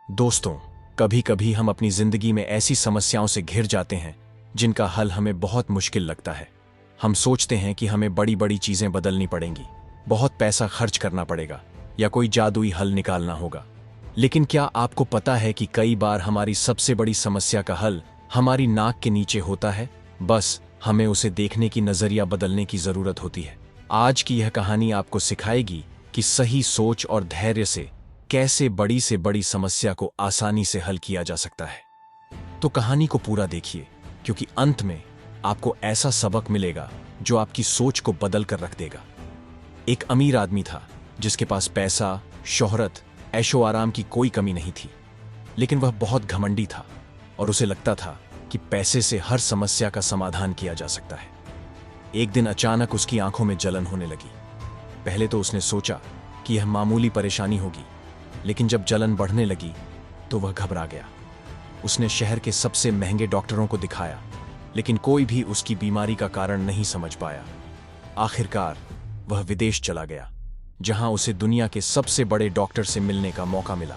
दोस्तों, कभी कभी हम अपनी जिंदगी में ऐसी समस्याओं से घिर जाते हैं जिनका हल हमें बहुत मुश्किल लगता है। हम सोचते हैं कि हमें बड़ी बड़ी चीजें बदलनी पड़ेंगी, बहुत पैसा खर्च करना पड़ेगा या कोई जादुई हल निकालना होगा। लेकिन क्या आपको पता है कि कई बार हमारी सबसे बड़ी समस्या का हल हमारी नाक के नीचे होता है? बस हमें उसे देखने की नजरिया बदलने की जरूरत होती है। आज की यह कहानी आपको सिखाएगी कि सही सोच और धैर्य से कैसे बड़ी से बड़ी समस्या को आसानी से हल किया जा सकता है। तो कहानी को पूरा देखिए, क्योंकि अंत में आपको ऐसा सबक मिलेगा जो आपकी सोच को बदल कर रख देगा। एक अमीर आदमी था जिसके पास पैसा, शोहरत, ऐशो आराम की कोई कमी नहीं थी। लेकिन वह बहुत घमंडी था और उसे लगता था कि पैसे से हर समस्या का समाधान किया जा सकता है। एक दिन अचानक उसकी आंखों में जलन होने लगी। पहले तो उसने सोचा कि यह मामूली परेशानी होगी, लेकिन जब जलन बढ़ने लगी तो वह घबरा गया। उसने शहर के सबसे महंगे डॉक्टरों को दिखाया, लेकिन कोई भी उसकी बीमारी का कारण नहीं समझ पाया। आखिरकार वह विदेश चला गया, जहां उसे दुनिया के सबसे बड़े डॉक्टर से मिलने का मौका मिला।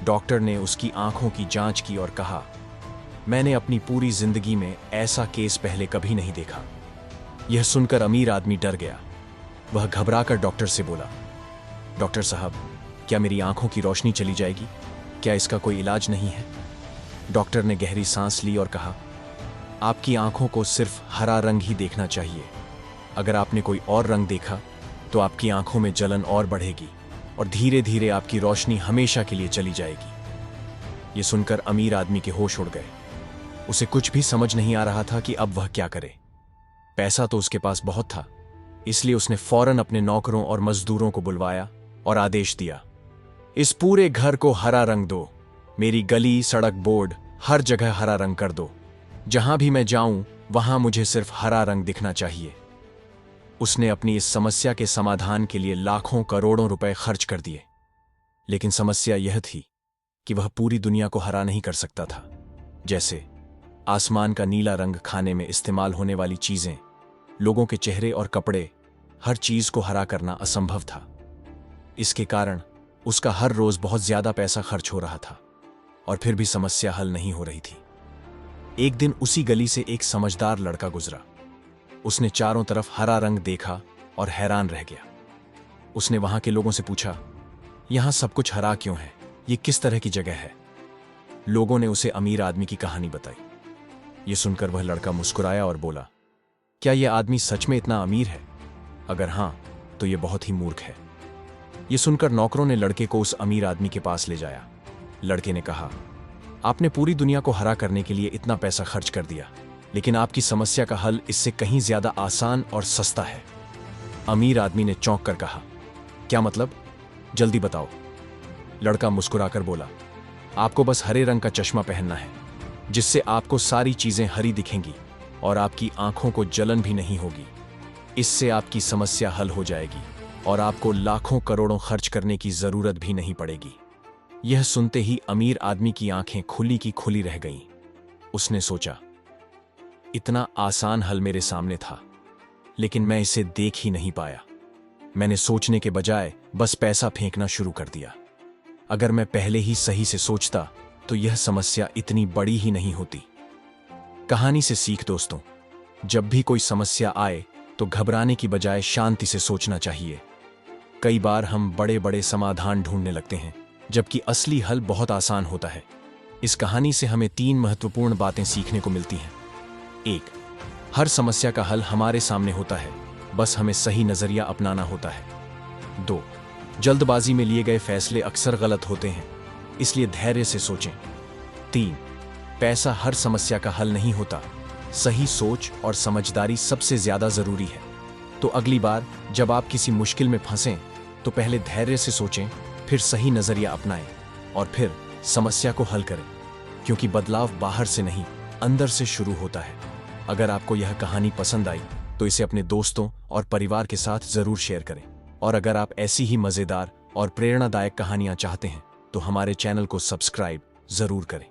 डॉक्टर ने उसकी आंखों की जांच की और कहा, मैंने अपनी पूरी जिंदगी में ऐसा केस पहले कभी नहीं देखा। यह सुनकर अमीर आदमी डर गया। वह घबराकर डॉक्टर से बोला, डॉक्टर साहब, क्या मेरी आंखों की रोशनी चली जाएगी? क्या इसका कोई इलाज नहीं है? डॉक्टर ने गहरी सांस ली और कहा, आपकी आंखों को सिर्फ हरा रंग ही देखना चाहिए। अगर आपने कोई और रंग देखा तो आपकी आंखों में जलन और बढ़ेगी और धीरे धीरे आपकी रोशनी हमेशा के लिए चली जाएगी। यह सुनकर अमीर आदमी के होश उड़ गए। उसे कुछ भी समझ नहीं आ रहा था कि अब वह क्या करे। पैसा तो उसके पास बहुत था, इसलिए उसने फौरन अपने नौकरों और मजदूरों को बुलवाया और आदेश दिया, इस पूरे घर को हरा रंग दो। मेरी गली, सड़क, बोर्ड, हर जगह हरा रंग कर दो। जहां भी मैं जाऊं वहां मुझे सिर्फ हरा रंग दिखना चाहिए। उसने अपनी इस समस्या के समाधान के लिए लाखों करोड़ों रुपए खर्च कर दिए। लेकिन समस्या यह थी कि वह पूरी दुनिया को हरा नहीं कर सकता था। जैसे आसमान का नीला रंग, खाने में इस्तेमाल होने वाली चीजें, लोगों के चेहरे और कपड़े, हर चीज को हरा करना असंभव था। इसके कारण उसका हर रोज बहुत ज्यादा पैसा खर्च हो रहा था और फिर भी समस्या हल नहीं हो रही थी। एक दिन उसी गली से एक समझदार लड़का गुजरा। उसने चारों तरफ हरा रंग देखा और हैरान रह गया। उसने वहां के लोगों से पूछा, यहां सब कुछ हरा क्यों है? ये किस तरह की जगह है? लोगों ने उसे अमीर आदमी की कहानी बताई। यह सुनकर वह लड़का मुस्कुराया और बोला, क्या यह आदमी सच में इतना अमीर है? अगर हां, तो यह बहुत ही मूर्ख है। यह सुनकर नौकरों ने लड़के को उस अमीर आदमी के पास ले जाया। लड़के ने कहा, आपने पूरी दुनिया को हरा करने के लिए इतना पैसा खर्च कर दिया, लेकिन आपकी समस्या का हल इससे कहीं ज्यादा आसान और सस्ता है। अमीर आदमी ने चौंक कर कहा, क्या मतलब? जल्दी बताओ। लड़का मुस्कुराकर बोला, आपको बस हरे रंग का चश्मा पहनना है, जिससे आपको सारी चीजें हरी दिखेंगी और आपकी आंखों को जलन भी नहीं होगी। इससे आपकी समस्या हल हो जाएगी और आपको लाखों करोड़ों खर्च करने की जरूरत भी नहीं पड़ेगी। यह सुनते ही अमीर आदमी की आंखें खुली की खुली रह गईं। उसने सोचा, इतना आसान हल मेरे सामने था, लेकिन मैं इसे देख ही नहीं पाया। मैंने सोचने के बजाय बस पैसा फेंकना शुरू कर दिया। अगर मैं पहले ही सही से सोचता तो यह समस्या इतनी बड़ी ही नहीं होती। कहानी से सीख दोस्तों, जब भी कोई समस्या आए तो घबराने की बजाय शांति से सोचना चाहिए। कई बार हम बड़े बड़े समाधान ढूंढने लगते हैं, जबकि असली हल बहुत आसान होता है। इस कहानी से हमें 3 महत्वपूर्ण बातें सीखने को मिलती हैं। 1, हर समस्या का हल हमारे सामने होता है, बस हमें सही नजरिया अपनाना होता है। 2, जल्दबाजी में लिए गए फैसले अक्सर गलत होते हैं, इसलिए धैर्य से सोचें। 3, पैसा हर समस्या का हल नहीं होता, सही सोच और समझदारी सबसे ज्यादा जरूरी है। तो अगली बार जब आप किसी मुश्किल में फंसें तो पहले धैर्य से सोचें, फिर सही नजरिया अपनाएं और फिर समस्या को हल करें, क्योंकि बदलाव बाहर से नहीं, अंदर से शुरू होता है। अगर आपको यह कहानी पसंद आई तो इसे अपने दोस्तों और परिवार के साथ जरूर शेयर करें। और अगर आप ऐसी ही मजेदार और प्रेरणादायक कहानियां चाहते हैं तो हमारे चैनल को सब्सक्राइब जरूर करें।